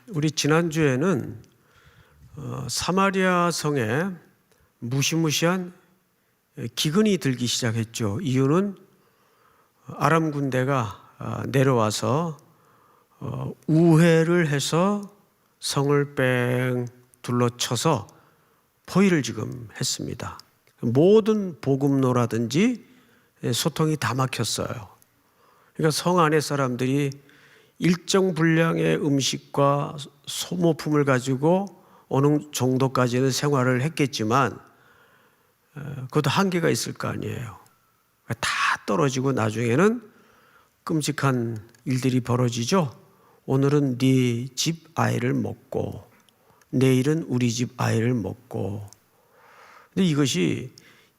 우리 지난주에는 사마리아 성에 무시무시한 기근이 들기 시작했죠. 이유는 아람 군대가 내려와서 우회를 해서 성을 뺑 둘러쳐서 포위를 지금 했습니다. 모든 복음로라든지 소통이 다 막혔어요. 그러니까 성 안에 사람들이 일정 분량의 음식과 소모품을 가지고 어느 정도까지는 생활을 했겠지만 그것도 한계가 있을 거 아니에요. 다 떨어지고 나중에는 끔찍한 일들이 벌어지죠. 오늘은 네 집 아이를 먹고 내일은 우리 집 아이를 먹고. 근데 이것이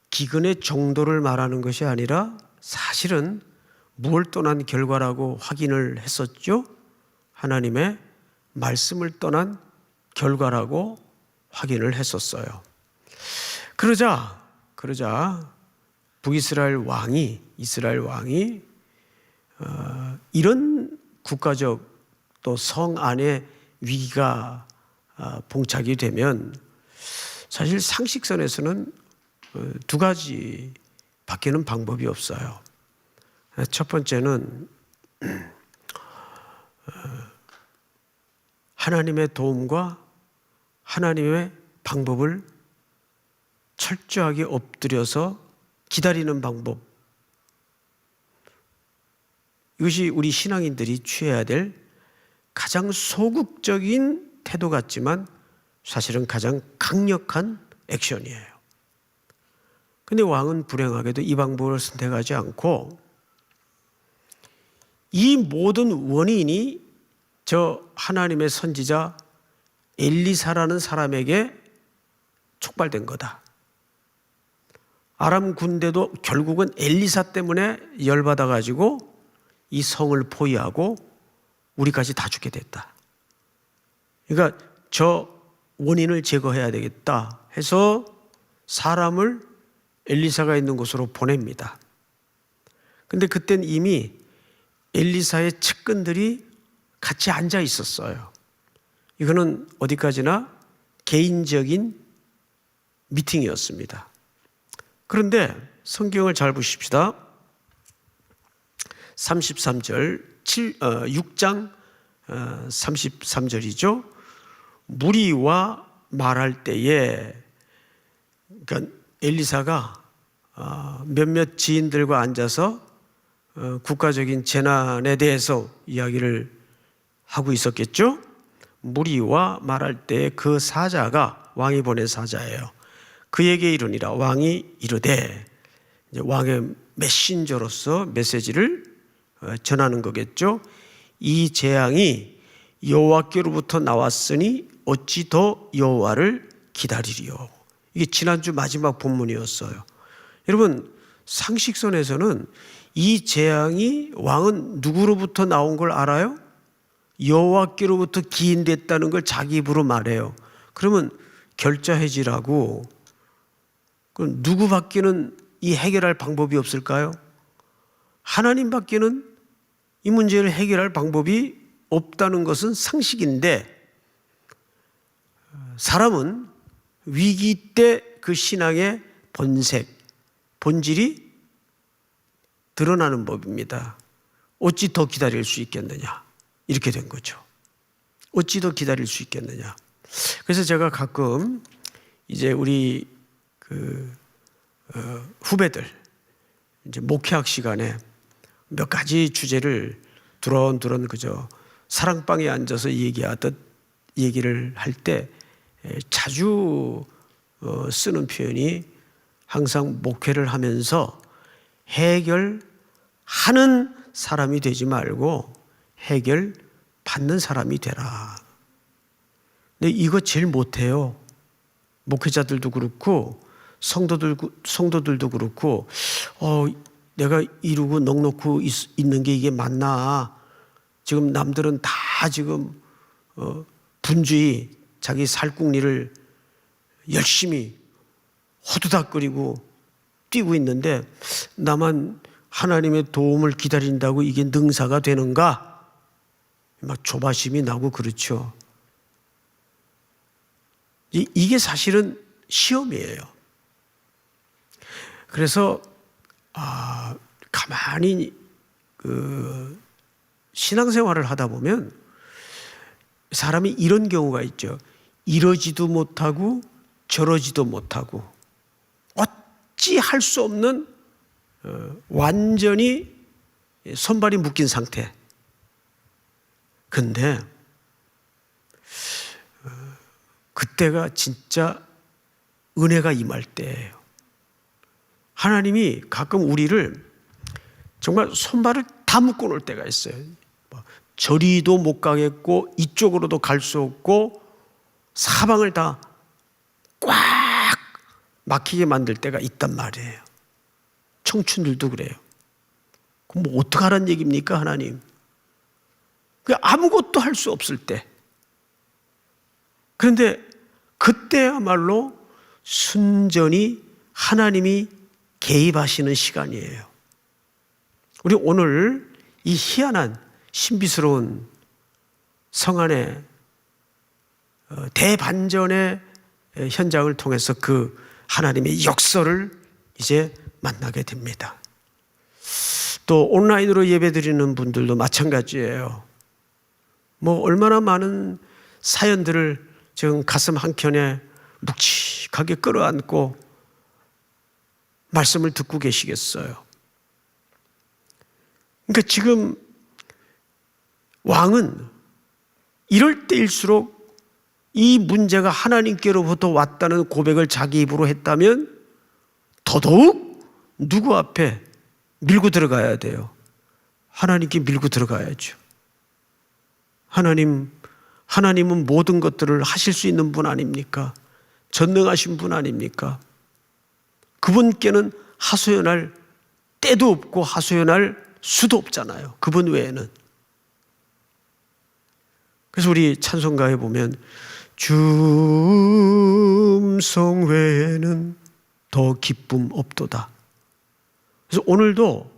기근의 정도를 말하는 것이 아니라 사실은 무엇을 떠난 결과라고 확인을 했었죠. 하나님의 말씀을 떠난 결과라고 확인을 했었어요. 그러자 북이스라엘 왕이 이런 국가적 또 성 안에 위기가 봉착이 되면 사실 상식선에서는 두 가지 밖에는 방법이 없어요. 첫 번째는 하나님의 도움과 하나님의 방법을 철저하게 엎드려서 기다리는 방법. 이것이 우리 신앙인들이 취해야 될 가장 소극적인 태도 같지만 사실은 가장 강력한 액션이에요. 근데 왕은 불행하게도 이 방법을 선택하지 않고 이 모든 원인이 저 하나님의 선지자 엘리사라는 사람에게 촉발된 거다. 아람 군대도 결국은 엘리사 때문에 열받아가지고 이 성을 포위하고 우리까지 다 죽게 됐다. 그러니까 저 원인을 제거해야 되겠다 해서 사람을 엘리사가 있는 곳으로 보냅니다. 근데 그땐 이미 엘리사의 측근들이 같이 앉아 있었어요. 이거는 어디까지나 개인적인 미팅이었습니다. 그런데 성경을 잘 보십시다. 33절, 6장 33절이죠. 무리와 말할 때에, 그러니까 엘리사가 몇몇 지인들과 앉아서 국가적인 재난에 대해서 이야기를 하고 있었겠죠. 무리와 말할 때 그 사자가, 왕이 보낸 사자예요. 그에게 이르니라. 왕이 이르되, 이제 왕의 메신저로서 메시지를 전하는 거겠죠. 이 재앙이 여호와께로부터 나왔으니 어찌 더 여호와를 기다리리요. 이게 지난주 마지막 본문이었어요. 여러분, 상식선에서는 이 재앙이 왕은 누구로부터 나온 걸 알아요? 여호와께로부터 기인됐다는 걸 자기 입으로 말해요. 그러면 결자해지라고. 그럼 누구밖에는 이 해결할 방법이 없을까요? 하나님밖에는 이 문제를 해결할 방법이 없다는 것은 상식인데, 사람은 위기 때 그 신앙의 본질이 드러나는 법입니다. 어찌 더 기다릴 수 있겠느냐, 이렇게 된 거죠. 어찌 더 기다릴 수 있겠느냐. 그래서 제가 가끔 이제 우리 후배들 이제 목회학 시간에 몇 가지 주제를 두런두런 그저 사랑방에 앉아서 얘기하듯 얘기를 할 때 자주 쓰는 표현이 항상 목회를 하면서 해결하는 사람이 되지 말고 해결받는 사람이 되라. 근데 이거 제일 못해요. 목회자들도 그렇고 성도들도 그렇고 내가 이루고 넉넉고 있는 게 이게 맞나. 지금 남들은 다 지금 분주히 자기 살궁리를 열심히 호두닥거리고 뛰고 있는데 나만 하나님의 도움을 기다린다고 이게 능사가 되는가? 막 조바심이 나고 그렇죠. 이게 사실은 시험이에요. 그래서 가만히 신앙생활을 하다 보면 사람이 이런 경우가 있죠. 이러지도 못하고 저러지도 못하고 어찌 할 수 없는 완전히 손발이 묶인 상태. 근데 그때가 진짜 은혜가 임할 때예요. 하나님이 가끔 우리를 정말 손발을 다 묶어 놓을 때가 있어요. 저리도 못 가겠고 이쪽으로도 갈 수 없고 사방을 다 꽉 막히게 만들 때가 있단 말이에요. 청춘들도 그래요. 그럼 뭐 어떡하라는 얘기입니까, 하나님? 아무것도 할 수 없을 때. 그런데 그때야말로 순전히 하나님이 개입하시는 시간이에요. 우리 오늘 이 희한한 신비스러운 성안의 대반전의 현장을 통해서 그 하나님의 역사를 이제 만나게 됩니다. 또 온라인으로 예배드리는 분들도 마찬가지예요. 뭐 얼마나 많은 사연들을 지금 가슴 한켠에 묵직하게 끌어안고 말씀을 듣고 계시겠어요. 그러니까 지금 왕은 이럴 때일수록 이 문제가 하나님께로부터 왔다는 고백을 자기 입으로 했다면 더더욱 누구 앞에 밀고 들어가야 돼요? 하나님께 밀고 들어가야죠. 하나님은 모든 것들을 하실 수 있는 분 아닙니까? 전능하신 분 아닙니까? 그분께는 하소연할 때도 없고 하소연할 수도 없잖아요. 그분 외에는. 그래서 우리 찬송가에 보면 주 음성 외에는 더 기쁨 없도다. 그래서 오늘도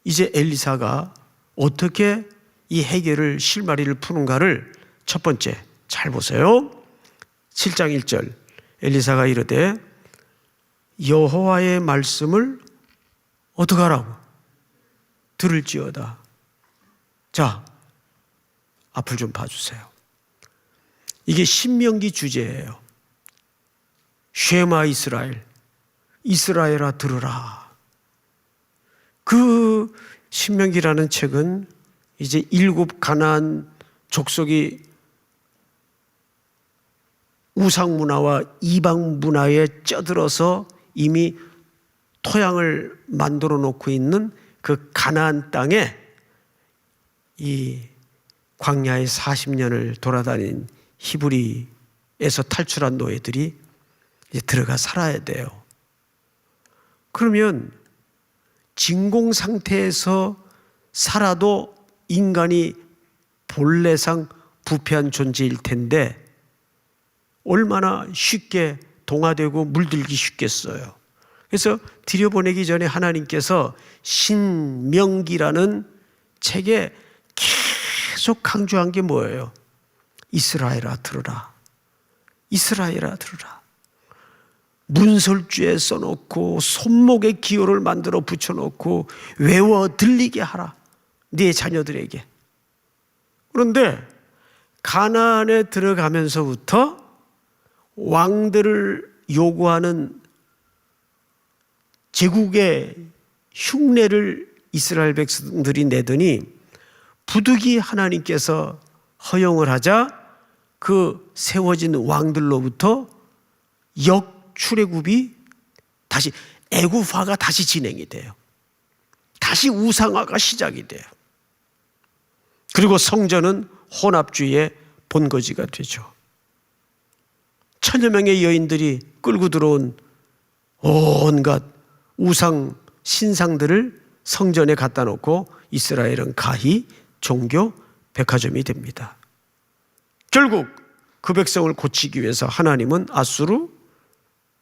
이제 엘리사가 어떻게 이 해결을 실마리를 푸는가를 첫 번째 잘 보세요. 7장 1절 엘리사가 이르되 여호와의 말씀을 어떻게 하라고? 들을지어다. 자, 앞을 좀 봐주세요. 이게 신명기 주제예요. 쉐마 이스라엘, 이스라엘아 들으라. 그 신명기라는 책은 이제 7 가나안 족속이 우상 문화와 이방 문화에 쩌들어서 이미 토양을 만들어 놓고 있는 그 가나안 땅에 이 광야의 40년을 돌아다닌 히브리에서 탈출한 노예들이 이제 들어가 살아야 돼요. 그러면 진공 상태에서 살아도 인간이 본래상 부패한 존재일 텐데 얼마나 쉽게 동화되고 물들기 쉽겠어요. 그래서 들여보내기 전에 하나님께서 신명기라는 책에 계속 강조한 게 뭐예요? 이스라엘아 들으라. 이스라엘아 들으라. 문설주에 써놓고 손목에 기호를 만들어 붙여놓고 외워 들리게 하라. 네 자녀들에게. 그런데 가나안에 들어가면서부터 왕들을 요구하는 제국의 흉내를 이스라엘 백성들이 내더니 부득이 하나님께서 허용을 하자 그 세워진 왕들로부터 역출애굽이 다시 애굽화가 다시 진행이 돼요. 다시 우상화가 시작이 돼요. 그리고 성전은 혼합주의의 본거지가 되죠. 1000여 명의 여인들이 끌고 들어온 온갖 우상 신상들을 성전에 갖다 놓고 이스라엘은 가히 종교 백화점이 됩니다. 결국 그 백성을 고치기 위해서 하나님은 아수르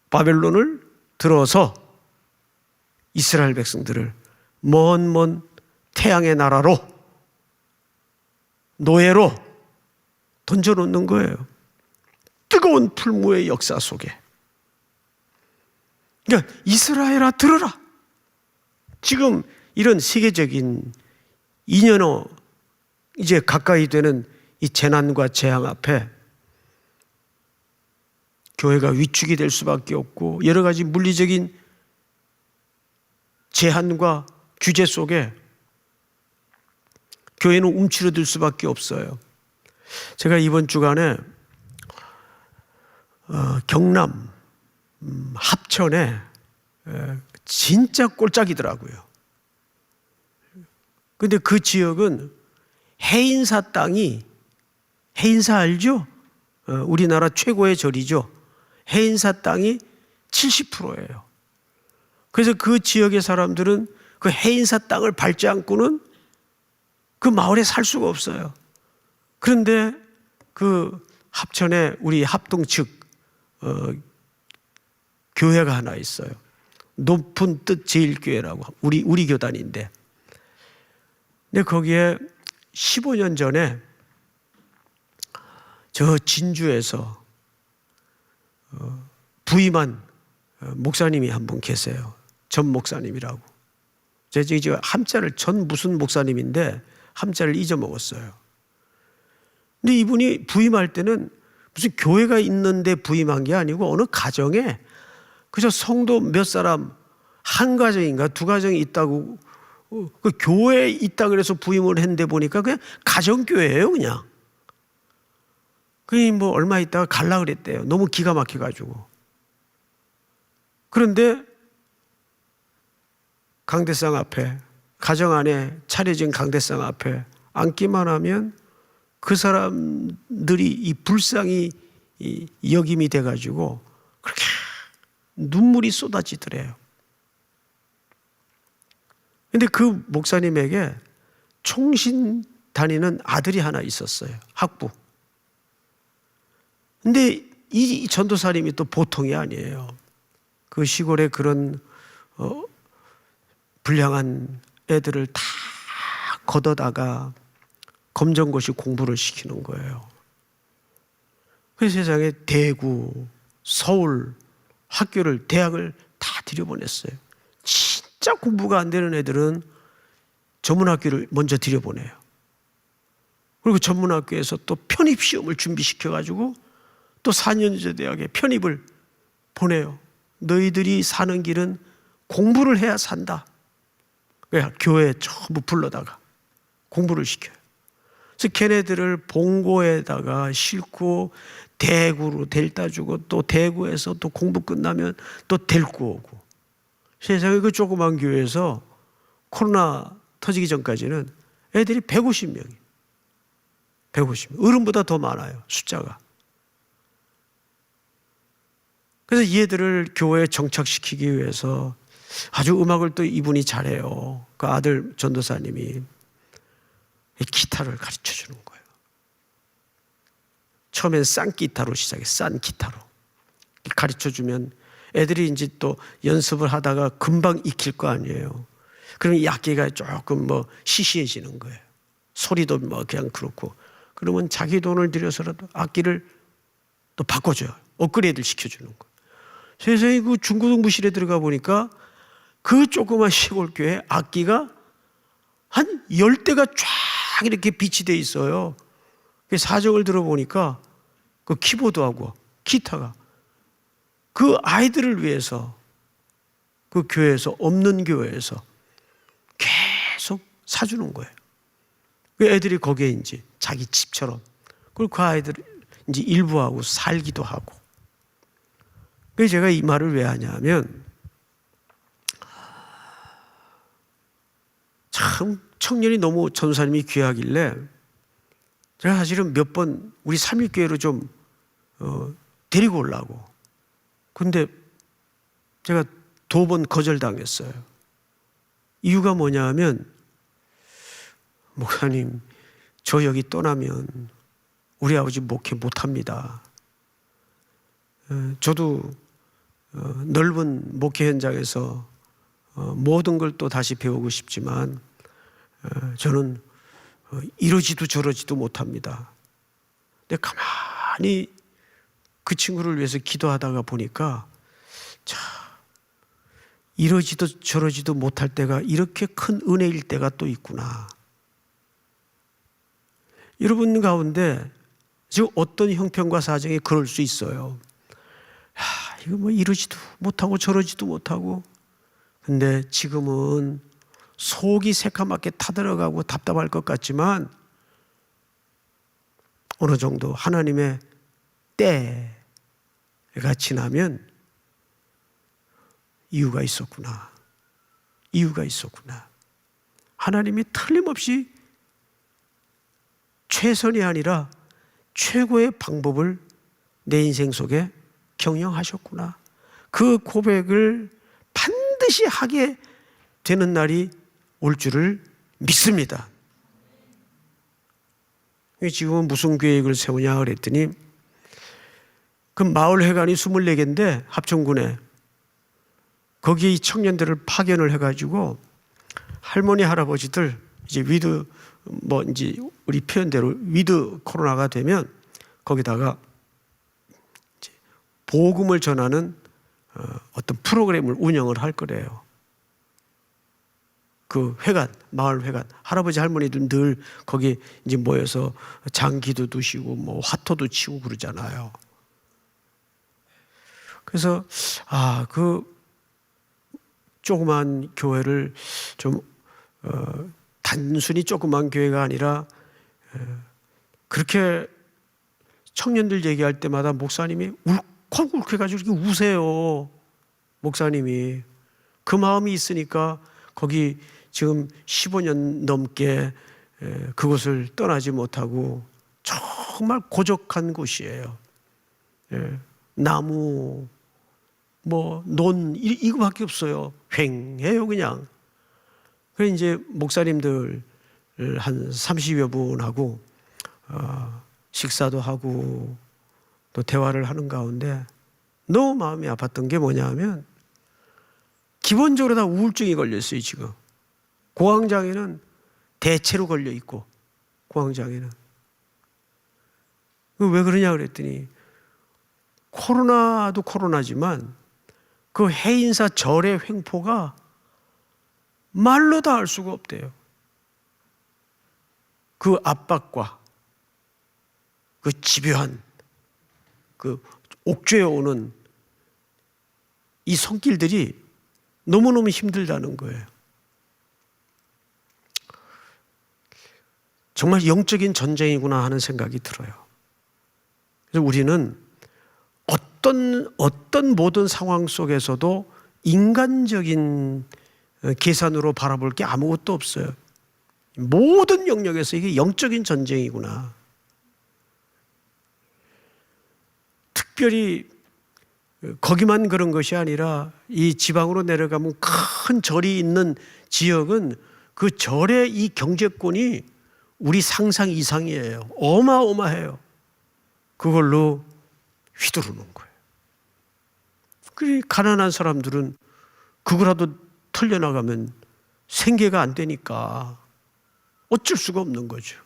바벨론을 들어서 이스라엘 백성들을 먼 태양의 나라로 노예로 던져놓는 거예요. 뜨거운 풀무의 역사 속에, 그러니까 이스라엘아 들어라. 지금 이런 세계적인 2년호 이제 가까이 되는 이 재난과 재앙 앞에 교회가 위축이 될 수밖에 없고, 여러 가지 물리적인 제한과 규제 속에 교회는 움츠러들 수밖에 없어요. 제가 이번 주간에 경남 합천에 진짜 꼴짝이더라고요. 근데 그 지역은 해인사 땅이, 해인사 알죠? 우리나라 최고의 절이죠. 해인사 땅이 70%예요. 그래서 그 지역의 사람들은 그 해인사 땅을 밟지 않고는 그 마을에 살 수가 없어요. 그런데 그 합천에 우리 합동 측 교회가 하나 있어요. 높은 뜻 제일교회라고, 우리 교단인데, 근데 거기에 15년 전에 저 진주에서 부임한 목사님이 한 분 계세요. 전 목사님이라고. 제가 함자를 전 무슨 목사님인데 함자를 잊어먹었어요. 근데 이분이 부임할 때는 무슨 교회가 있는데 부임한 게 아니고 어느 가정에 그저 성도 몇 사람, 한 가정인가 두 가정이 있다고, 그 교회에 있다 그래서 부임을 했는데 보니까 그냥 가정교회예요, 그냥. 그니 뭐 얼마 있다가 갈라 그랬대요. 너무 기가 막혀가지고. 그런데 강대상 앞에, 가정 안에 차려진 강대상 앞에 앉기만 하면 그 사람들이 이 불쌍히 여김이 돼가지고 그렇게 눈물이 쏟아지더래요. 근데 그 목사님에게 총신 다니는 아들이 하나 있었어요. 학부. 근데 이 전도사님이 또 보통이 아니에요. 그 시골에 그런 불량한 애들을 다 걷어다가 검정고시 공부를 시키는 거예요. 그 세상에 대구, 서울 학교를, 대학을 다 들여보냈어요. 진짜 공부가 안 되는 애들은 전문학교를 먼저 들여보내요. 그리고 전문학교에서 또 편입시험을 준비시켜가지고 또 4년제 대학에 편입을 보내요. 너희들이 사는 길은 공부를 해야 산다. 그래야 교회에 전부 불러다가 공부를 시켜요. 그래서 걔네들을 본고에다가 싣고 대구로 데려다 주고, 또 대구에서 또 공부 끝나면 또 데리고 오고. 세상에 그 조그만 교회에서 코로나 터지기 전까지는 애들이 150명이에요. 150명. 어른보다 더 많아요, 숫자가. 그래서 이 애들을 교회에 정착시키기 위해서 아주 음악을 또 이분이 잘해요. 그 아들 전도사님이 기타를 가르쳐 주는 거예요. 처음엔 싼 기타로 시작해, 싼 기타로 가르쳐 주면 애들이 이제 또 연습을 하다가 금방 익힐 거 아니에요. 그러면 이 악기가 조금 뭐 시시해지는 거예요. 소리도 뭐 그냥 그렇고. 그러면 자기 돈을 들여서라도 악기를 또 바꿔줘요. 업그레이드를 시켜주는 거예요. 세상에 그 중고등부실에 들어가 보니까 그 조그만 시골교회 악기가 한 10대가 쫙 이렇게 비치돼 있어요. 사정을 들어보니까 그 키보드하고 기타가 그 아이들을 위해서 그 교회에서, 없는 교회에서 계속 사주는 거예요. 그 애들이 거기에 이제 자기 집처럼, 그리고 그 아이들 이제 일부하고 살기도 하고. 그래서 제가 이 말을 왜 하냐면, 참 청년이 너무 전도사님이 귀하길래 제가 사실은 몇 번 우리 삼일교회로 좀 데리고 오려고. 근데 제가 2번 거절당했어요. 이유가 뭐냐 하면, 목사님, 저 여기 떠나면 우리 아버지 목회 못합니다. 저도 넓은 목회 현장에서 모든 걸 또 다시 배우고 싶지만 저는 이러지도 저러지도 못합니다. 근데 가만히 그 친구를 위해서 기도하다가 보니까 참 이러지도 저러지도 못할 때가 이렇게 큰 은혜일 때가 또 있구나. 여러분 가운데 지금 어떤 형편과 사정이 그럴 수 있어요. 이거 뭐 이러지도 못하고 저러지도 못하고, 근데 지금은 속이 새카맣게 타들어가고 답답할 것 같지만 어느 정도 하나님의 때가 지나면 이유가 있었구나. 이유가 있었구나. 하나님이 틀림없이 최선이 아니라 최고의 방법을 내 인생 속에 경영하셨구나. 그 고백을 반드시 하게 되는 날이 올 줄을 믿습니다. 지금은 무슨 계획을 세우냐 그랬더니 그 마을 회관이 24개인데 합천군에 거기에 이 청년들을 파견을 해가지고 할머니 할아버지들 이제 위드 뭐 이제 우리 표현대로 위드 코로나가 되면 거기다가 이제 복음을 전하는 어떤 프로그램을 운영을 할 거래요. 그 회관, 마을 회관, 할아버지 할머니들 늘 거기 이제 모여서 장기도 두시고 뭐 화토도 치고 그러잖아요. 그래서 그 조그만 교회를 좀 단순히 조그만 교회가 아니라 그렇게 청년들 얘기할 때마다 목사님이 울컥울컥 해가지고 이렇게 우세요. 목사님이 그 마음이 있으니까 거기 지금 15년 넘게 그곳을 떠나지 못하고 정말 고적한 곳이에요. 나무 뭐 논 이거밖에 없어요. 휑해요 그냥. 그래서 이제 목사님들 한 30여 분하고 식사도 하고 또 대화를 하는 가운데 너무 마음이 아팠던 게 뭐냐 하면 기본적으로 다 우울증이 걸렸어요. 지금 고황장애는 대체로 걸려 있고, 고황장애는 왜 그러냐 그랬더니 코로나도 코로나지만 그 해인사 절의 횡포가 말로 다 알 수가 없대요. 그 압박과 그 집요한 그 옥죄어 오는 이 손길들이 너무너무 힘들다는 거예요. 정말 영적인 전쟁이구나 하는 생각이 들어요. 그래서 우리는 어떤 모든 상황 속에서도 인간적인 계산으로 바라볼 게 아무것도 없어요. 모든 영역에서 이게 영적인 전쟁이구나. 특별히 거기만 그런 것이 아니라 이 지방으로 내려가면 큰 절이 있는 지역은 그 절의 이 경제권이 우리 상상 이상이에요. 어마어마해요. 그걸로 휘두르는 거예요. 그 가난한 사람들은 그거라도 털려나가면 생계가 안 되니까 어쩔 수가 없는 거죠.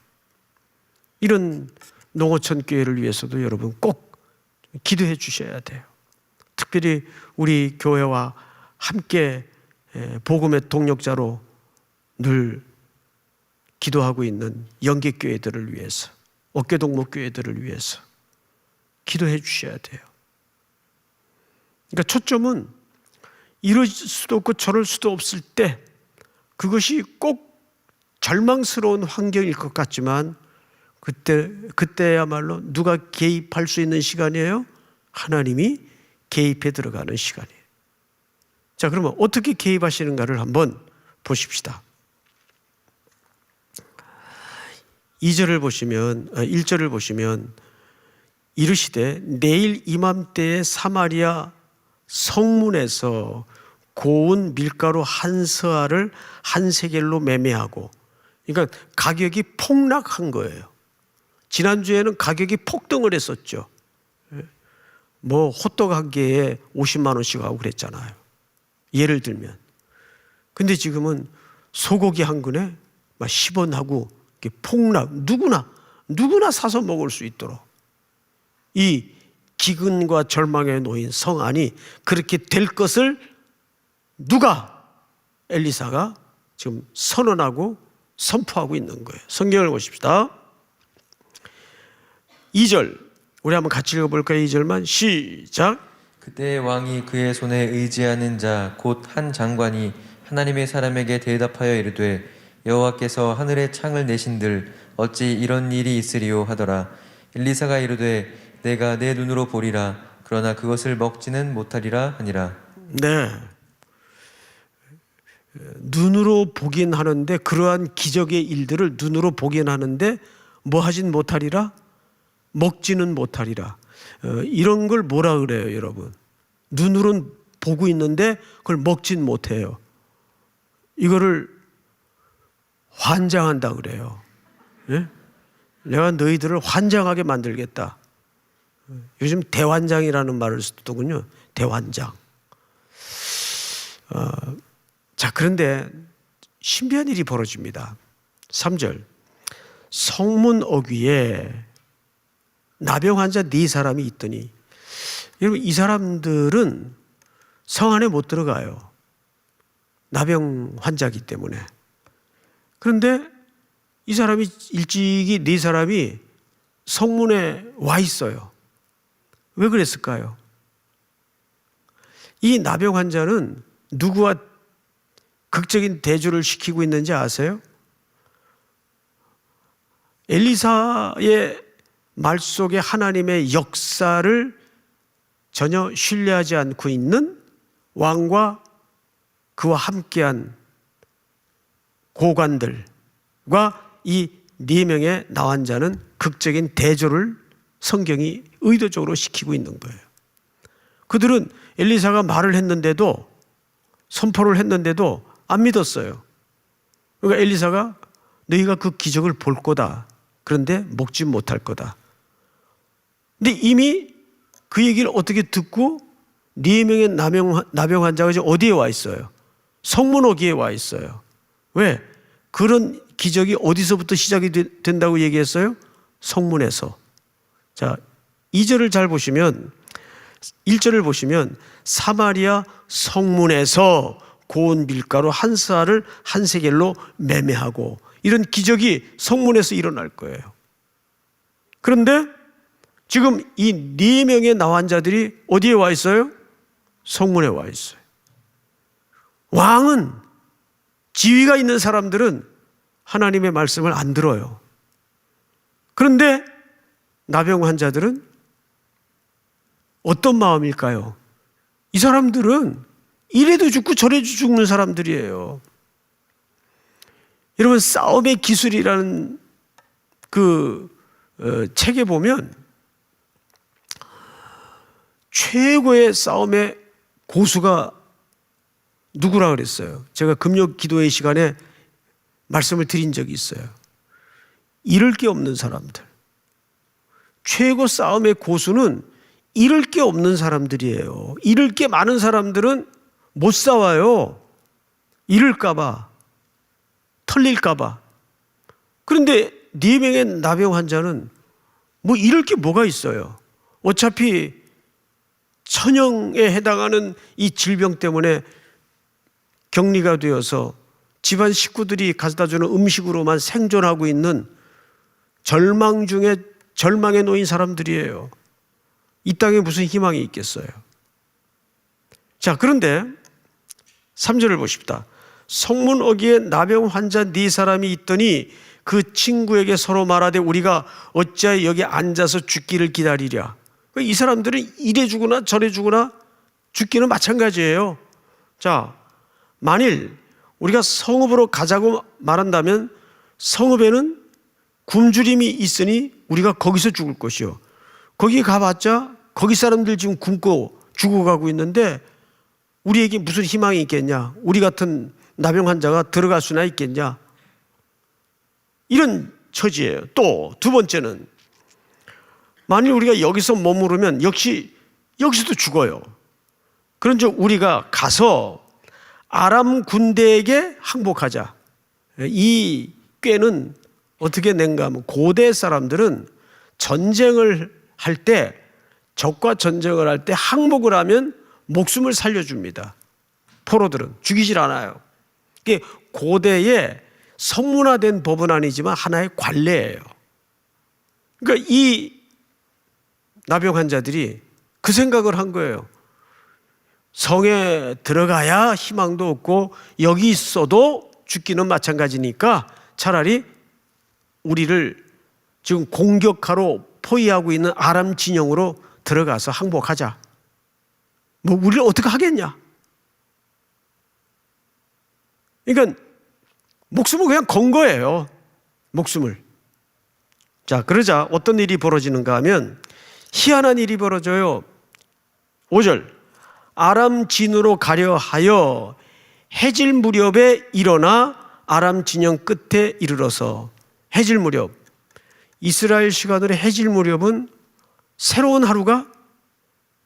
이런 농어촌 교회를 위해서도 여러분 꼭 기도해 주셔야 돼요. 특별히 우리 교회와 함께 복음의 동력자로 늘 기도하고 있는 영계교회들을 위해서, 어깨동무교회들을 위해서 기도해 주셔야 돼요. 그러니까 초점은 이럴 수도 없고 저럴 수도 없을 때 그것이 꼭 절망스러운 환경일 것 같지만 그때야말로 누가 개입할 수 있는 시간이에요? 하나님이 개입해 들어가는 시간이에요. 자, 그러면 어떻게 개입하시는가를 한번 보십시다. 2절을 보시면, 1절을 보시면 이르시되 내일 이맘때에 사마리아 성문에서 고운 밀가루 한 서알을 한 세겔로 매매하고, 그러니까 가격이 폭락한 거예요. 지난주에는 가격이 폭등을 했었죠. 뭐 호떡 한 개에 50만 원씩 하고 그랬잖아요. 예를 들면. 근데 지금은 소고기 한 근에 막 10원 하고 폭락, 누구나 사서 먹을 수 있도록 이 기근과 절망에 놓인 성 안이 그렇게 될 것을 누가? 엘리사가 지금 선언하고 선포하고 있는 거예요. 성경을 보십시다. 2절 우리 한번 같이 읽어볼까요? 2절만 시작. 그때 왕이 그의 손에 의지하는 자 곧 한 장관이 하나님의 사람에게 대답하여 이르되 여호와께서 하늘에 창을 내신들 어찌 이런 일이 있으리요 하더라. 엘리사가 이르되 내가 내 눈으로 보리라 그러나 그것을 먹지는 못하리라 하니라. 네, 눈으로 보긴 하는데 그러한 기적의 일들을 눈으로 보긴 하는데 뭐 하진 못하리라? 먹지는 못하리라. 이런 걸 뭐라 그래요, 여러분? 눈으로는 보고 있는데 그걸 먹진 못해요. 이거를 환장한다 그래요. 예? 내가 너희들을 환장하게 만들겠다. 요즘 대환장이라는 말을 쓰더군요. 대환장. 자, 그런데 신비한 일이 벌어집니다. 3절 성문 어귀에 나병 환자 4사람이 있더니, 여러분 이 사람들은 성 안에 못 들어가요. 나병 환자이기 때문에. 그런데 이 사람이 일찍이 4사람이 성문에 와 있어요. 왜 그랬을까요? 이 나병 환자는 누구와 극적인 대조를 시키고 있는지 아세요? 엘리사의 말 속에 하나님의 역사를 전혀 신뢰하지 않고 있는 왕과 그와 함께한 고관들과 이 4명의 나환자는 극적인 대조를 성경이 의도적으로 시키고 있는 거예요. 그들은 엘리사가 말을 했는데도, 선포를 했는데도 안 믿었어요. 그러니까 엘리사가 너희가 그 기적을 볼 거다. 그런데 먹지 못할 거다. 근데 이미 그 얘기를 어떻게 듣고 4명의 나병 환자가 지금 어디에 와 있어요? 성문 어귀에 와 있어요. 왜? 그런 기적이 어디서부터 시작이 된다고 얘기했어요? 성문에서. 자, 2절을 잘 보시면, 1절을 보시면 사마리아 성문에서 고운 밀가루 한 쌀을 한 세겔로 매매하고, 이런 기적이 성문에서 일어날 거예요. 그런데 지금 이 4명의 나환자들이 어디에 와 있어요? 성문에 와 있어요. 왕은, 지위가 있는 사람들은 하나님의 말씀을 안 들어요. 그런데 나병 환자들은 어떤 마음일까요? 이 사람들은 이래도 죽고 저래도 죽는 사람들이에요. 여러분, 싸움의 기술이라는 그 책에 보면 최고의 싸움의 고수가 누구라 그랬어요? 제가 금요 기도회 시간에 말씀을 드린 적이 있어요. 잃을 게 없는 사람들. 최고 싸움의 고수는 잃을 게 없는 사람들이에요. 잃을 게 많은 사람들은 못 싸워요. 잃을까봐, 털릴까봐. 그런데 4명의 나병 환자는 뭐 잃을 게 뭐가 있어요? 어차피 천형에 해당하는 이 질병 때문에 격리가 되어서 집안 식구들이 가져다 주는 음식으로만 생존하고 있는 절망 중에 절망에 놓인 사람들이에요. 이 땅에 무슨 희망이 있겠어요? 자, 그런데 3절을 보십시다. 성문 어귀에 나병 환자 4사람이 있더니 그 친구에게 서로 말하되 우리가 어찌하여 여기 앉아서 죽기를 기다리랴. 이 사람들은 이래 죽으나 저래 죽으나 죽기는 마찬가지예요. 자, 만일 우리가 성읍으로 가자고 말한다면 성읍에는 굶주림이 있으니 우리가 거기서 죽을 것이요. 거기 가봤자 거기 사람들 지금 굶고 죽어가고 있는데 우리에게 무슨 희망이 있겠냐? 우리 같은 나병 환자가 들어갈 수나 있겠냐? 이런 처지예요. 또 두 번째는 만일 우리가 여기서 머무르면 역시 여기서도 죽어요. 그런즉 우리가 가서 아람 군대에게 항복하자. 이 꾀는 어떻게 낸가 하면 고대 사람들은 전쟁을 할 때 적과 전쟁을 할 때 항복을 하면 목숨을 살려줍니다. 포로들은 죽이질 않아요. 이게 고대의 성문화된 법은 아니지만 하나의 관례예요. 그러니까 이 나병 환자들이 그 생각을 한 거예요. 성에 들어가야 희망도 없고 여기 있어도 죽기는 마찬가지니까 차라리 우리를 지금 공격하러 포위하고 있는 아람 진영으로 들어가서 항복하자. 뭐 우리를 어떻게 하겠냐? 그러니까 목숨을 그냥 건 거예요. 목숨을. 자, 그러자 어떤 일이 벌어지는가 하면 희한한 일이 벌어져요. 5절. 아람 진으로 가려 하여 해질 무렵에 일어나 아람 진영 끝에 이르러서. 해질 무렵. 이스라엘 시간으로 해질 무렵은 새로운 하루가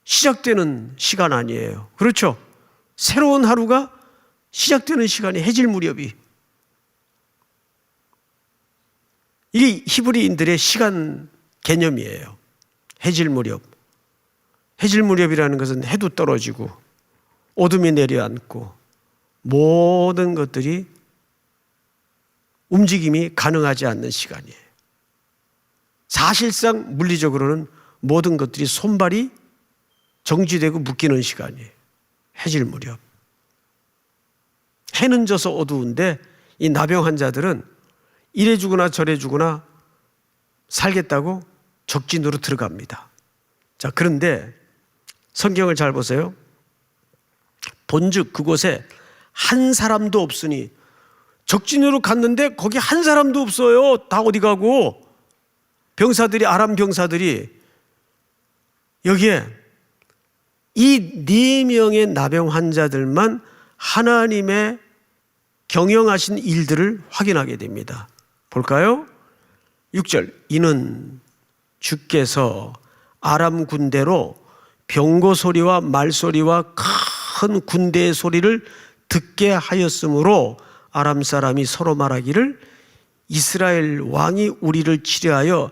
시작되는 시간 아니에요. 그렇죠? 새로운 하루가 시작되는 시간이 해질 무렵이. 이게 히브리인들의 시간 개념이에요. 해질 무렵. 해질 무렵이라는 것은 해도 떨어지고 어둠이 내려앉고 모든 것들이 움직임이 가능하지 않는 시간이에요. 사실상 물리적으로는 모든 것들이 손발이 정지되고 묶이는 시간이에요. 해질 무렵. 해는 져서 어두운데 이 나병 환자들은 이래 주거나 저래 주거나 살겠다고 적진으로 들어갑니다. 자, 그런데 성경을 잘 보세요. 본즉 그곳에 한 사람도 없으니, 적진으로 갔는데 거기 한 사람도 없어요. 다 어디 가고. 병사들이, 아람 병사들이. 여기에 이 4명의 나병 환자들만 하나님의 경영하신 일들을 확인하게 됩니다. 볼까요? 6절. 이는 주께서 아람 군대로 병거 소리와 말소리와 큰 군대의 소리를 듣게 하였으므로 아람 사람이 서로 말하기를 이스라엘 왕이 우리를 치려하여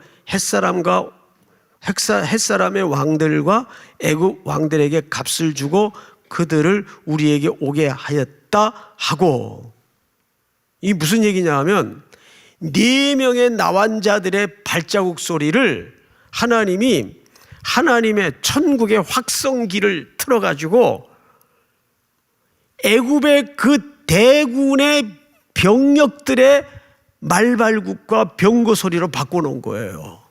햇사람의 왕들과 애굽 왕들에게 값을 주고 그들을 우리에게 오게 하였다 하고. 이 무슨 얘기냐 하면 4명의 나환자들의 발자국 소리를 하나님이 하나님의 천국의 확성기를 틀어가지고 애굽의 그 대군의 병력들의 말발굽과 병거 소리로 바꿔놓은 거예요.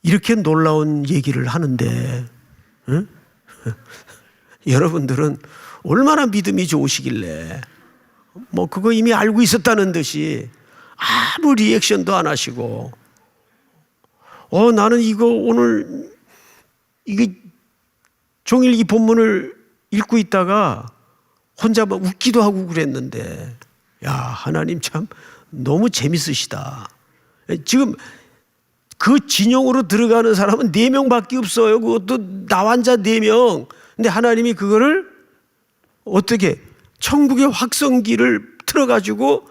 이렇게 놀라운 얘기를 하는데, 응? 여러분들은 얼마나 믿음이 좋으시길래 뭐 그거 이미 알고 있었다는 듯이 아무 리액션도 안 하시고, 나는 이거 오늘 이게 종일 이 본문을 읽고 있다가 혼자 막 웃기도 하고 그랬는데, 야, 하나님 참 너무 재밌으시다. 지금 그 진영으로 들어가는 사람은 4명밖에 없어요. 그것도 나환자 4명. 근데 하나님이 그거를 어떻게 천국의 확성기를 틀어가지고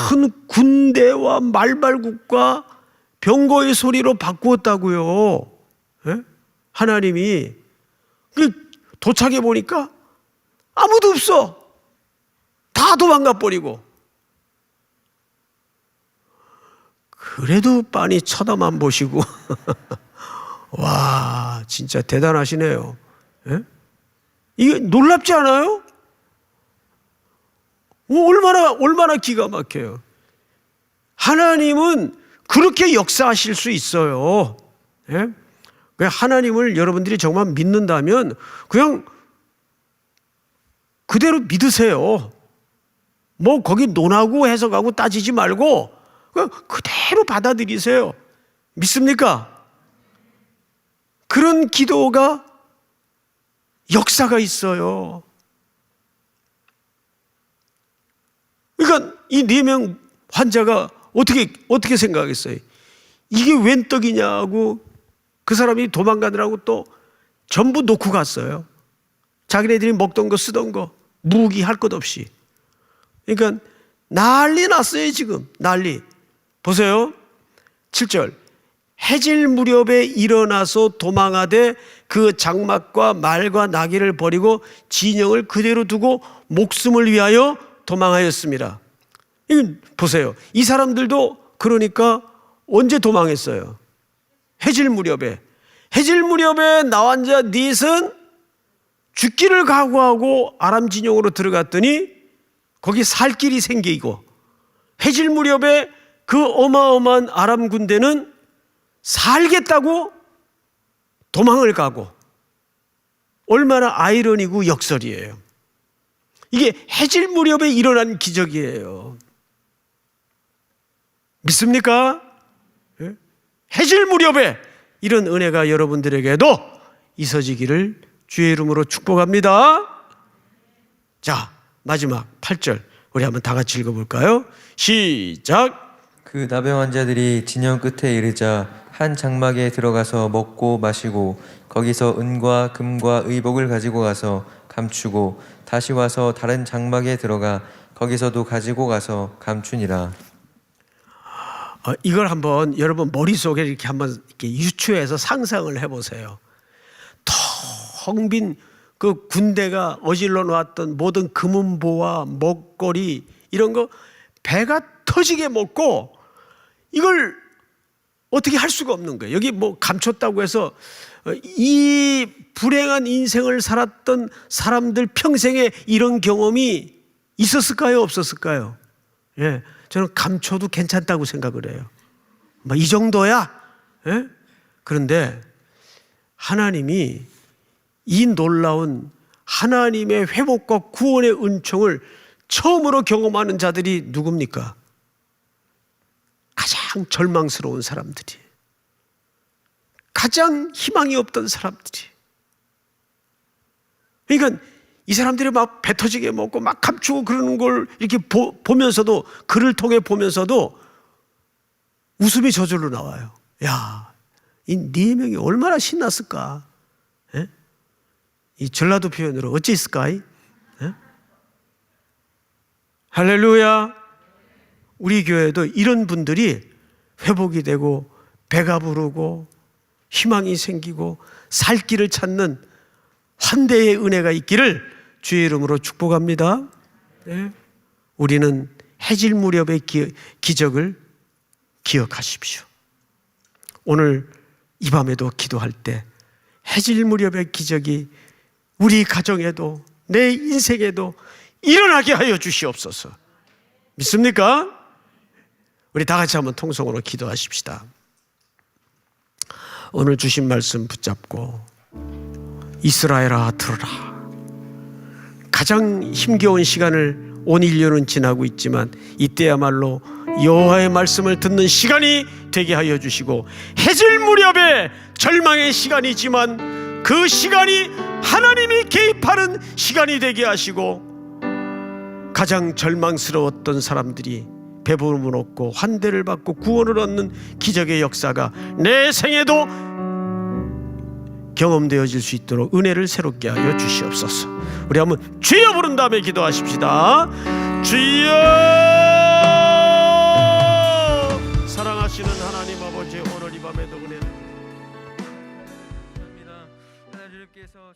큰 군대와 말발굽과 병거의 소리로 바꾸었다고요. 예? 하나님이. 도착해 보니까 아무도 없어. 다 도망가 버리고. 그래도 빤히 쳐다만 보시고 와, 진짜 대단하시네요. 예? 이게 놀랍지 않아요? 얼마나 기가 막혀요. 하나님은 그렇게 역사하실 수 있어요. 예? 하나님을 여러분들이 정말 믿는다면 그냥 그대로 믿으세요. 뭐 거기 논하고 해석하고 따지지 말고 그냥 그대로 받아들이세요. 믿습니까? 그런 기도가 역사가 있어요. 그러니까 이 4명 환자가 어떻게 생각했어요? 이게 웬 떡이냐고 그 사람이 도망가느라고 또 전부 놓고 갔어요. 자기네들이 먹던 거 쓰던 거 무기 할 것 없이. 그러니까 난리 났어요. 지금 난리. 보세요. 7절. 해질 무렵에 일어나서 도망하되 그 장막과 말과 나귀를 버리고 진영을 그대로 두고 목숨을 위하여 도망하였습니다. 이건 보세요. 이 사람들도 그러니까 언제 도망했어요? 해질 무렵에. 해질 무렵에 나온 자 넷은 죽기를 각오하고 아람 진영으로 들어갔더니 거기 살 길이 생기고, 해질 무렵에 그 어마어마한 아람 군대는 살겠다고 도망을 가고, 얼마나 아이러니고 역설이에요. 이게 해질 무렵에 일어난 기적이에요. 믿습니까? 해질 무렵에 이런 은혜가 여러분들에게도 있어지기를 주의 이름으로 축복합니다. 자, 마지막 8절 우리 한번 다 같이 읽어볼까요? 시작. 그 나병 환자들이 진영 끝에 이르자 한 장막에 들어가서 먹고 마시고 거기서 은과 금과 의복을 가지고 가서 감추고 다시 와서 다른 장막에 들어가 거기서도 가지고 가서 감추니라. 이걸 한번 여러분 머릿속에 이렇게 한번 이렇게 유추해서 상상을 해보세요. 텅 빈 그 군대가 어질러 놓았던 모든 금은보와 먹거리 이런 거 배가 터지게 먹고, 이걸 어떻게 할 수가 없는 거예요. 여기 뭐 감췄다고 해서 이 불행한 인생을 살았던 사람들 평생에 이런 경험이 있었을까요? 없었을까요? 예, 저는 감춰도 괜찮다고 생각을 해요. 뭐 이 정도야? 예? 그런데 하나님이 이 놀라운 하나님의 회복과 구원의 은총을 처음으로 경험하는 자들이 누굽니까? 가장 절망스러운 사람들이, 가장 희망이 없던 사람들이. 그러니까 이 사람들이 막 배 터지게 먹고 막 감추고 그러는 걸 이렇게 보면서도, 글을 통해 보면서도 웃음이 저절로 나와요. 야, 이 네 명이 얼마나 신났을까? 예? 이 전라도 표현으로 어찌 있을까? 예? 할렐루야. 우리 교회도 이런 분들이 회복이 되고 배가 부르고 희망이 생기고 살 길을 찾는 환대의 은혜가 있기를 주의 이름으로 축복합니다. 네. 우리는 해질 무렵의 기적을 기억하십시오. 오늘 이 밤에도 기도할 때 해질 무렵의 기적이 우리 가정에도 내 인생에도 일어나게 하여 주시옵소서. 믿습니까? 우리 다 같이 한번 통성으로 기도하십시다. 오늘 주신 말씀 붙잡고 이스라엘아 들으라. 가장 힘겨운 시간을 온 인류는 지나고 있지만 이때야말로 여호와의 말씀을 듣는 시간이 되게 하여 주시고, 해질 무렵에 절망의 시간이지만 그 시간이 하나님이 개입하는 시간이 되게 하시고, 가장 절망스러웠던 사람들이 배부름을 얻고 환대를 받고 구원을 얻는 기적의 역사가 내 생에도 경험되어질 수 있도록 은혜를 새롭게 하여 주시옵소서. 우리 한번 주여 부른 다음에 기도하십시다. 주여. 사랑하시는 하나님 아버지, 오늘 이 밤에도 은혜를 하나님 주님께서